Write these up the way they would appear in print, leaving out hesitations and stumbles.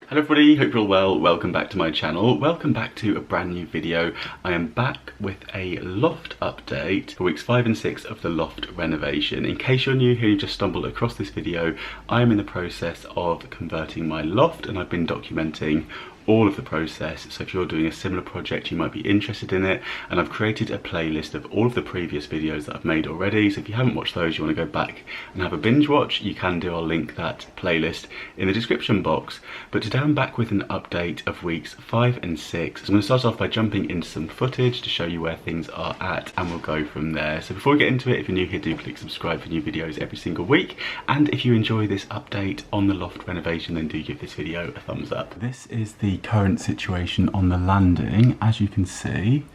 Hello everybody, hope you're all well. Welcome back to my channel. Welcome back to a brand new video. I am back with a loft update for weeks 5 and 6 of the loft renovation. In case you're new here, you just stumbled across this video, I am in the process of converting my loft and I've been documenting all of the process, so if you're doing a similar project you might be interested in it, and I've created a playlist of all of the previous videos that I've made already, so if you haven't watched those, you want to go back and have a binge watch, you can do. I'll link that playlist in the description box. But today I'm back with an update of weeks 5 and 6. So I'm going to start off by jumping into some footage to show you where things are at, and we'll go from there. So before we get into it, if you're new here, do click subscribe for new videos every single week, and if you enjoy this update on the loft renovation, then do give this video a thumbs up. This is the current situation on the landing. As you can see,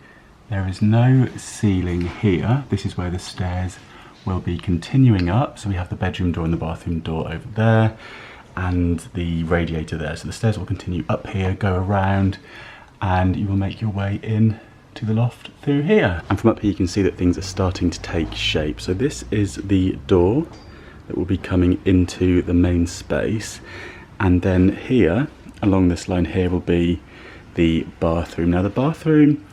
there is no ceiling here. This is where the stairs will be continuing up. So we have the bedroom door and the bathroom door over there and the radiator there. So the stairs will continue up here, go around, and you will make your way in to the loft through here. And from up here you can see that things are starting to take shape. So this is the door that will be coming into the main space, and then here along this line here will be the bathroom. Now the bathroom,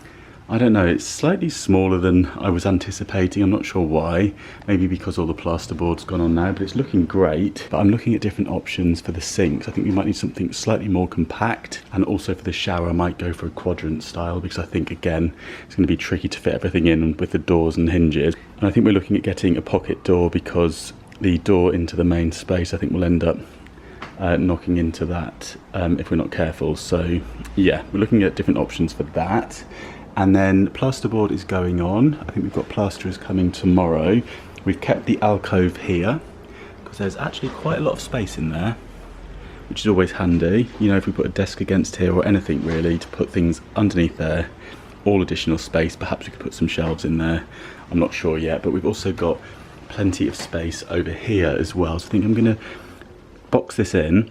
I don't know, it's slightly smaller than I was anticipating. I'm not sure why. Maybe because all the plasterboard's gone on now, but it's looking great. But I'm looking at different options for the sinks. I think we might need something slightly more compact, and also for the shower I might go for a quadrant style, because I think again it's going to be tricky to fit everything in with the doors and hinges. And I think we're looking at getting a pocket door, because the door into the main space I think will end up knocking into that if we're not careful. So yeah, we're looking at different options for that. And then plasterboard is going on. I think we've got plasterers coming tomorrow. We've kept the alcove here because there's actually quite a lot of space in there, which is always handy. You know, if we put a desk against here or anything really to put things underneath there, all additional space. Perhaps we could put some shelves in there, I'm not sure yet. But we've also got plenty of space over here as well. So I think I'm going to box this in.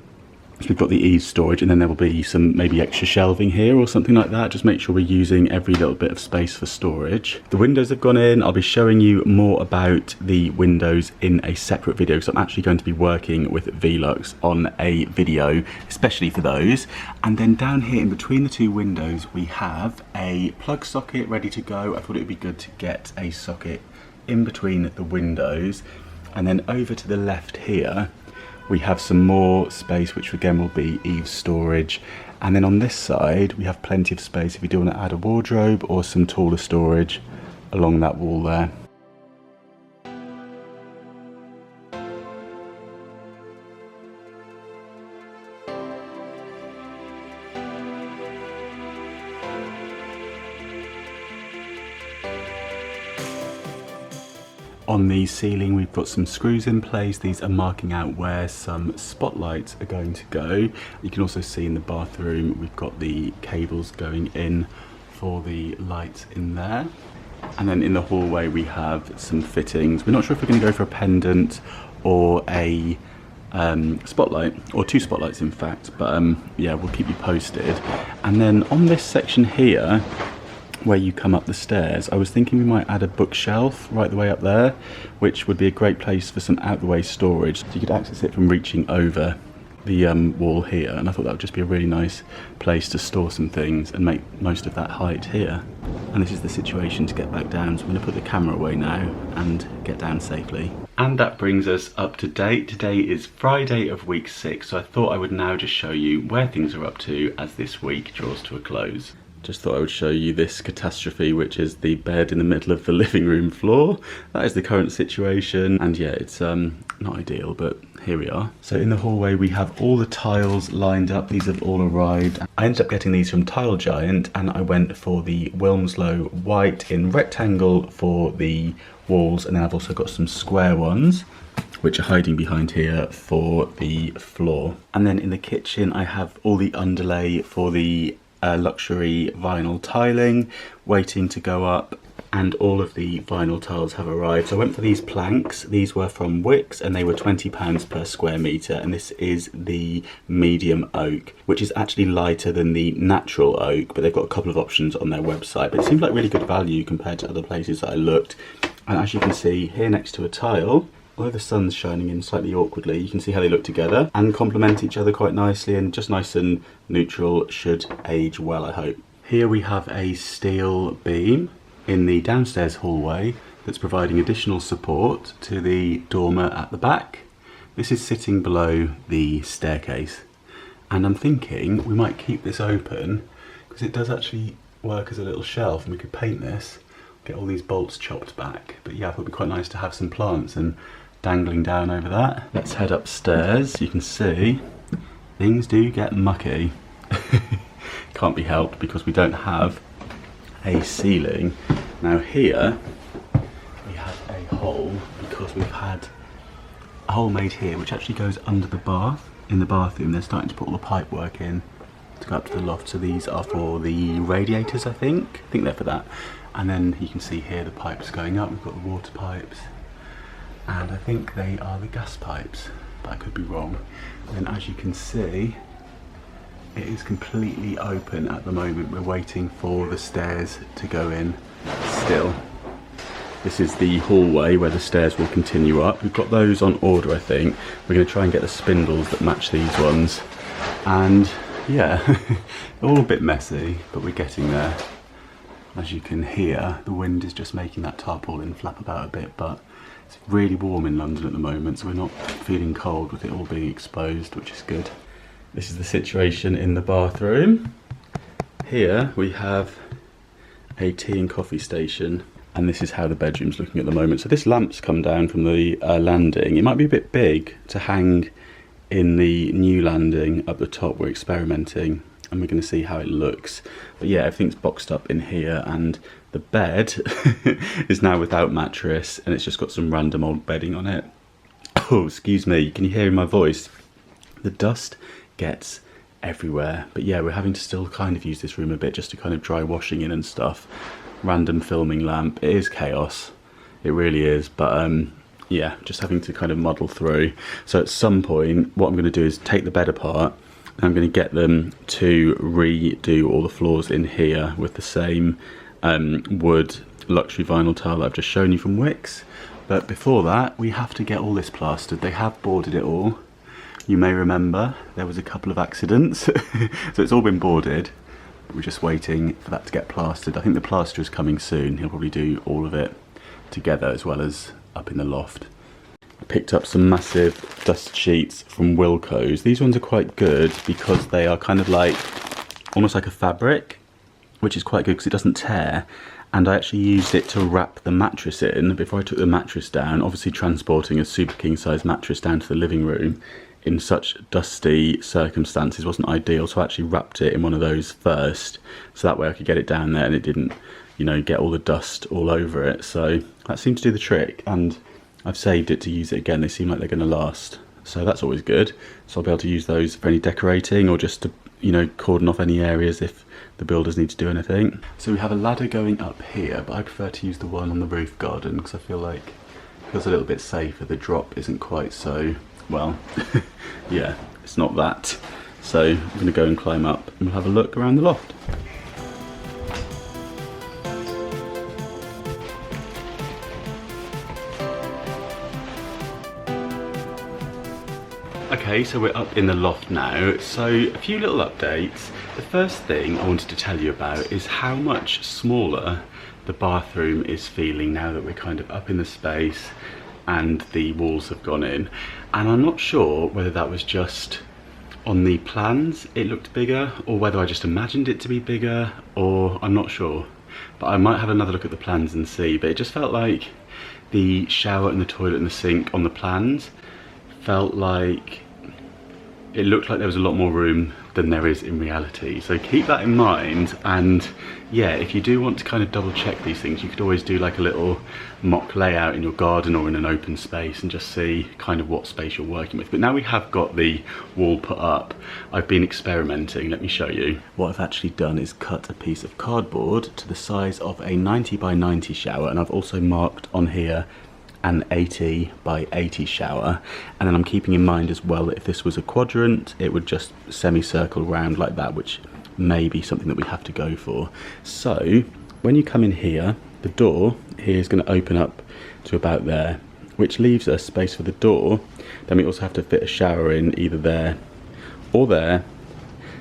So we've got the eaves storage, and then there will be some maybe extra shelving here or something like that. Just make sure we're using every little bit of space for storage. The windows have gone in. I'll be showing you more about the windows in a separate video, because I'm actually going to be working with Velux on a video especially for those. And then down here in between the two windows we have a plug socket ready to go. I thought it would be good to get a socket in between the windows. And then over to the left here we have some more space, which again will be eaves storage. And then on this side we have plenty of space if you do want to add a wardrobe or some taller storage along that wall there. On the ceiling we've got some screws in place. These are marking out where some spotlights are going to go. You can also see in the bathroom we've got the cables going in for the lights in there. And then in the hallway we have some fittings. We're not sure if we're going to go for a pendant or a spotlight, or two spotlights in fact, but yeah, we'll keep you posted. And then on this section here where you come up the stairs, I was thinking we might add a bookshelf right the way up there, which would be a great place for some out the way storage, so you could access it from reaching over the wall here. And I thought that would just be a really nice place to store some things and make most of that height here. And this is the situation to get back down, so I'm going to put the camera away now and get down safely. And that brings us up to date. Today is Friday of week 6, so I thought I would now just show you where things are up to as this week draws to a close. Just thought I would show you this catastrophe, which is the bed in the middle of the living room floor. That is the current situation, and yeah, it's not ideal, but here we are. So in the hallway we have all the tiles lined up. These have all arrived. I ended up getting these from Tile Giant, and I went for the Wilmslow white in rectangle for the walls, and then I've also got some square ones which are hiding behind here for the floor. And then in the kitchen I have all the underlay for the luxury vinyl tiling waiting to go up, and all of the vinyl tiles have arrived. So I went for these planks. These were from Wix and they were £20 per square metre, and this is the medium oak, which is actually lighter than the natural oak, but they've got a couple of options on their website. But it seems like really good value compared to other places that I looked. And as you can see here next to a tile, although the sun's shining in slightly awkwardly, you can see how they look together and complement each other quite nicely, and just nice and neutral, should age well, I hope. Here we have a steel beam in the downstairs hallway that's providing additional support to the dormer at the back. This is sitting below the staircase, and I'm thinking we might keep this open because it does actually work as a little shelf, and we could paint this, get all these bolts chopped back. But yeah, I thought it'd be quite nice to have some plants and dangling down over that. Let's head upstairs. You can see things do get mucky. Can't be helped because we don't have a ceiling. Now here we have a hole because we've had a hole made here which actually goes under the bath. In the bathroom they're starting to put all the pipe work in to go up to the loft, so these are for the radiators, I think they're for that. And then you can see here the pipes going up. We've got the water pipes, and I think they are the gas pipes, but I could be wrong. And then as you can see, it is completely open at the moment. We're waiting for the stairs to go in still. This is the hallway where the stairs will continue up. We've got those on order, I think. We're going to try and get the spindles that match these ones. And yeah, all a bit messy, but we're getting there. As you can hear, the wind is just making that tarpaulin flap about a bit, but it's really warm in London at the moment, so we're not feeling cold with it all being exposed, which is good. This is the situation in the bathroom. Here we have a tea and coffee station, and this is how the bedroom's looking at the moment. So this lamp's come down from the landing. It might be a bit big to hang in the new landing up the top. We're experimenting and we're going to see how it looks. But yeah, everything's boxed up in here, and the bed is now without mattress, and it's just got some random old bedding on it. Oh, excuse me, can you hear in my voice? The dust gets everywhere. But yeah, we're having to still kind of use this room a bit just to kind of dry washing in and stuff. Random filming lamp. It is chaos, it really is, but yeah, just having to kind of muddle through. So at some point what I'm going to do is take the bed apart, and I'm going to get them to redo all the floors in here with the same wood luxury vinyl tile that I've just shown you from Wix. But before that, we have to get all this plastered. They have boarded it all. You may remember there was a couple of accidents, so it's all been boarded. We're just waiting for that to get plastered. I think the plasterer is coming soon. He'll probably do all of it together as well as up in the loft. I picked up some massive dust sheets from Wilko's. These ones are quite good because they are kind of like, almost like a fabric, which is quite good because it doesn't tear. And I actually used it to wrap the mattress in before I took the mattress down. Obviously transporting a super king size mattress down to the living room in such dusty circumstances wasn't ideal, so I actually wrapped it in one of those first, so that way I could get it down there and it didn't, you know, get all the dust all over it. So that seemed to do the trick, and I've saved it to use it again. They seem like they're going to last, so that's always good. So I'll be able to use those for any decorating or just to, you know, cordon off any areas if the builders need to do anything. So we have a ladder going up here, but I prefer to use the one on the roof garden because I feel like it feels a little bit safer. The drop isn't quite so, well, yeah, it's not that. So I'm going to go and climb up and we'll have a look around the loft. Okay, so we're up in the loft now. So a few little updates. The first thing I wanted to tell you about is how much smaller the bathroom is feeling now that we're kind of up in the space and the walls have gone in. And I'm not sure whether that was just on the plans it looked bigger, or whether I just imagined it to be bigger, or I'm not sure. But I might have another look at the plans and see. But it just felt like the shower and the toilet and the sink on the plans felt like it looked like there was a lot more room than there is in reality. So keep that in mind, and yeah, if you do want to kind of double check these things, you could always do like a little mock layout in your garden or in an open space and just see kind of what space you're working with. But now we have got the wall put up, I've been experimenting. Let me show you. What I've actually done is cut a piece of cardboard to the size of a 90 by 90 shower, and I've also marked on here an 80 by 80 shower, and then I'm keeping in mind as well that if this was a quadrant it would just semicircle round like that, which may be something that we have to go for. So when you come in here, the door here is going to open up to about there, which leaves us space for the door. Then we also have to fit a shower in either there or there,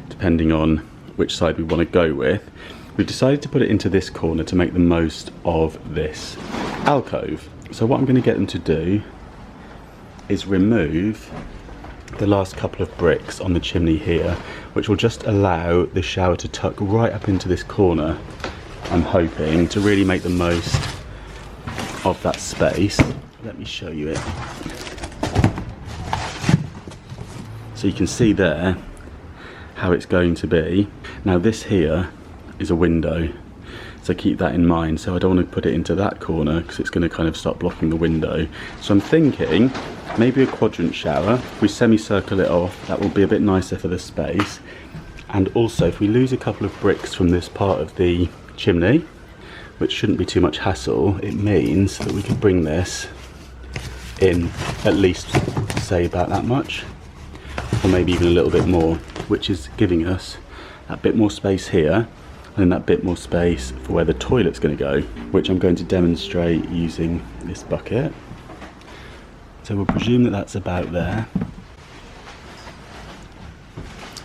depending on which side we want to go with. We've decided to put it into this corner to make the most of this alcove. So what I'm going to get them to do is remove the last couple of bricks on the chimney here, which will just allow the shower to tuck right up into this corner. I'm hoping to really make the most of that space. Let me show you it. So you can see there how it's going to be. Now this here is a window, so keep that in mind. So I don't want to put it into that corner because it's going to kind of start blocking the window. So I'm thinking maybe a quadrant shower. If we semicircle it off, that will be a bit nicer for the space. And also if we lose a couple of bricks from this part of the chimney, which shouldn't be too much hassle, it means that we can bring this in at least, say, about that much, or maybe even a little bit more, which is giving us that bit more space here and that bit more space for where the toilet's going to go, which I'm going to demonstrate using this bucket. So we'll presume that that's about there.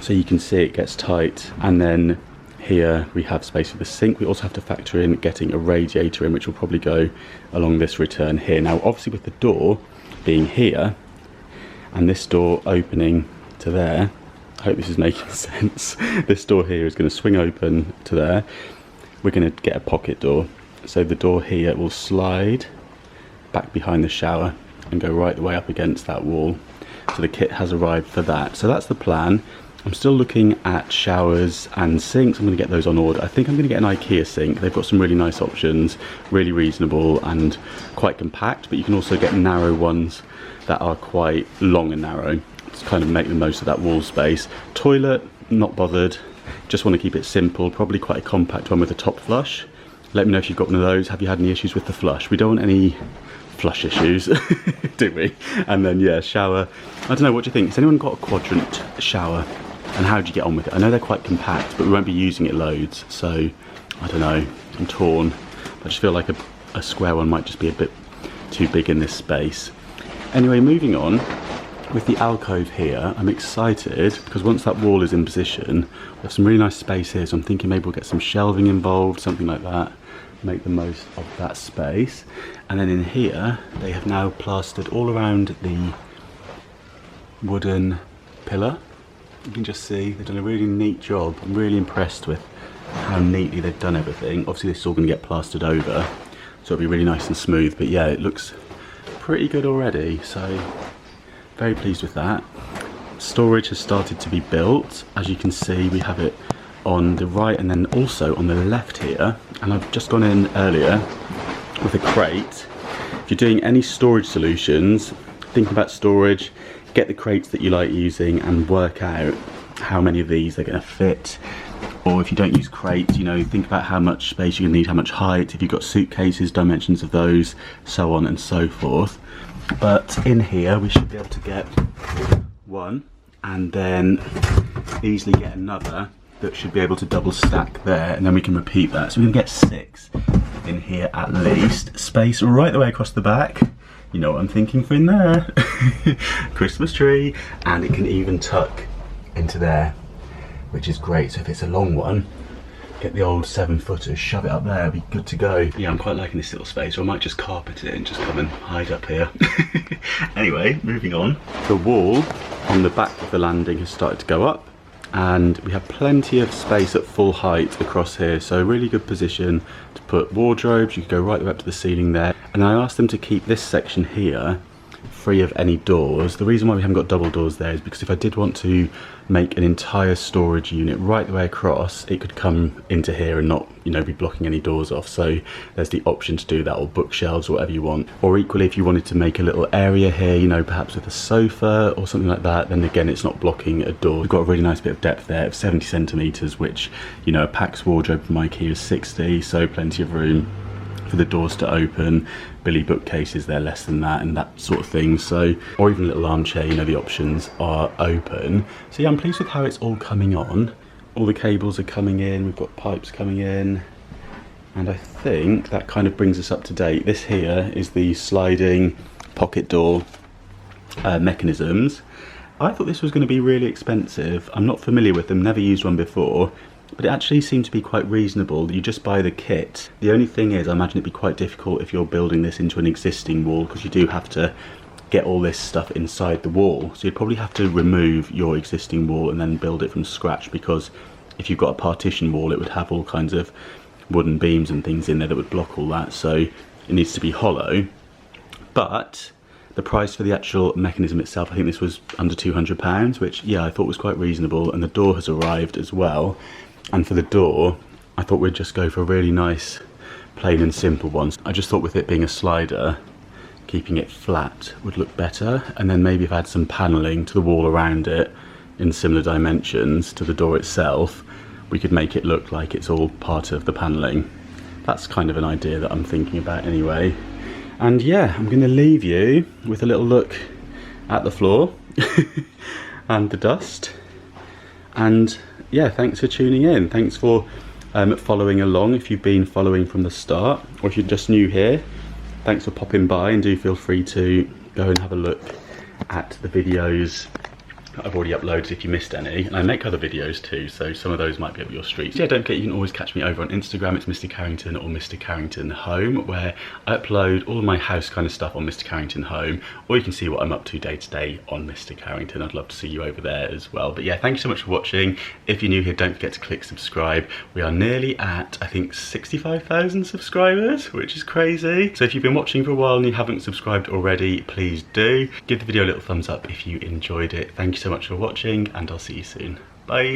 So you can see it gets tight, and then here we have space for the sink. We also have to factor in getting a radiator in, which will probably go along this return here. Now obviously with the door being here and this door opening to there, I hope this is making sense. This door here is going to swing open to there. We're going to get a pocket door. So the door here will slide back behind the shower and go right the way up against that wall. So the kit has arrived for that. So that's the plan. I'm still looking at showers and sinks. I'm going to get those on order. I think I'm going to get an Ikea sink. They've got some really nice options, really reasonable and quite compact, but you can also get narrow ones that are quite long and narrow to kind of make the most of that wall space. Toilet, not bothered. Just want to keep it simple, probably quite a compact one with a top flush. Let me know if you've got one of those. Have you had any issues with the flush? We don't want any flush issues, do we? And then yeah, shower. I don't know, what do you think? Has anyone got a quadrant shower? And how do you get on with it? I know they're quite compact, but we won't be using it loads, so I don't know, I'm torn. I just feel like a square one might just be a bit too big in this space. Anyway, moving on, with the alcove here, I'm excited because once that wall is in position, we have some really nice space here, so I'm thinking maybe we'll get some shelving involved, something like that, make the most of that space. And then in here, they have now plastered all around the wooden pillar. You can just see they've done a really neat job. I'm really impressed with how neatly they've done everything. Obviously this is all going to get plastered over, so it'll be really nice and smooth, but yeah, it looks pretty good already, so very pleased with that. Storage has started to be built. As you can see, we have it on the right and then also on the left here, and I've just gone in earlier with a crate. If you're doing any storage solutions, thinking about storage, get the crates that you like using and work out how many of these they're going to fit. Or if you don't use crates, you know, think about how much space you're going to need, how much height, if you've got suitcases, dimensions of those, so on and so forth. But in here we should be able to get one and then easily get another that should be able to double stack there, and then we can repeat that. So we're going to get 6 in here at least. Space right the way across the back. You know what I'm thinking for in there. Christmas tree, and it can even tuck into there, which is great. So if it's a long one, get the old 7-footer, shove it up there, be good to go. Yeah, I'm quite liking this little space, or I might just carpet it and just come and hide up here. Anyway, moving on. The wall on the back of the landing has started to go up, and we have plenty of space at full height across here, so a really good position to put wardrobes. You can go right the way up to the ceiling there. And I asked them to keep this section here free of any doors. The reason why we haven't got double doors there is because if I did want to make an entire storage unit right the way across, it could come into here and not, you know, be blocking any doors off. So there's the option to do that, or bookshelves, or whatever you want. Or equally, if you wanted to make a little area here, you know, perhaps with a sofa or something like that, then again, it's not blocking a door. We've got a really nice bit of depth there of 70 centimeters, which, you know, a Pax wardrobe from Ikea is 60, so plenty of room for the doors to open. Billy bookcases, they're less than that, and that sort of thing. So, or even a little armchair, you know, the options are open. So yeah, I'm pleased with how it's all coming on. All the cables are coming in, we've got pipes coming in, and I think that kind of brings us up to date. This here is the sliding pocket door mechanisms. I thought this was going to be really expensive. I'm not familiar with them, never used one before, but it actually seemed to be quite reasonable. You just buy the kit. The only thing is, I imagine it'd be quite difficult if you're building this into an existing wall, because you do have to get all this stuff inside the wall. So you'd probably have to remove your existing wall and then build it from scratch, because if you've got a partition wall, it would have all kinds of wooden beams and things in there that would block all that. So it needs to be hollow. But the price for the actual mechanism itself, I think this was under £200, which, yeah, I thought was quite reasonable. And the door has arrived as well. And for the door, I thought we'd just go for a really nice, plain and simple one. I just thought with it being a slider, keeping it flat would look better. And then maybe if I had some panelling to the wall around it in similar dimensions to the door itself, we could make it look like it's all part of the panelling. That's kind of an idea that I'm thinking about anyway. And yeah, I'm going to leave you with a little look at the floor and the dust. And yeah, thanks for tuning in. Thanks for following along if you've been following from the start, or if you're just new here, thanks for popping by, and do feel free to go and have a look at the videos that I've already uploaded if you missed any. And I make other videos too, so some of those might be up your street. So yeah, don't forget, you can always catch me over on Instagram. It's Mr Carrington or Mr Carrington Home, where I upload all of my house kind of stuff on Mr Carrington Home, or you can see what I'm up to day to day on Mr Carrington. I'd love to see you over there as well. But yeah, thank you so much for watching. If you're new here, don't forget to click subscribe. We are nearly at, I think, 65,000 subscribers, which is crazy. So if you've been watching for a while and you haven't subscribed already, please do. Give the video a little thumbs up if you enjoyed it. Thank you so much for watching, and I'll see you soon. Bye.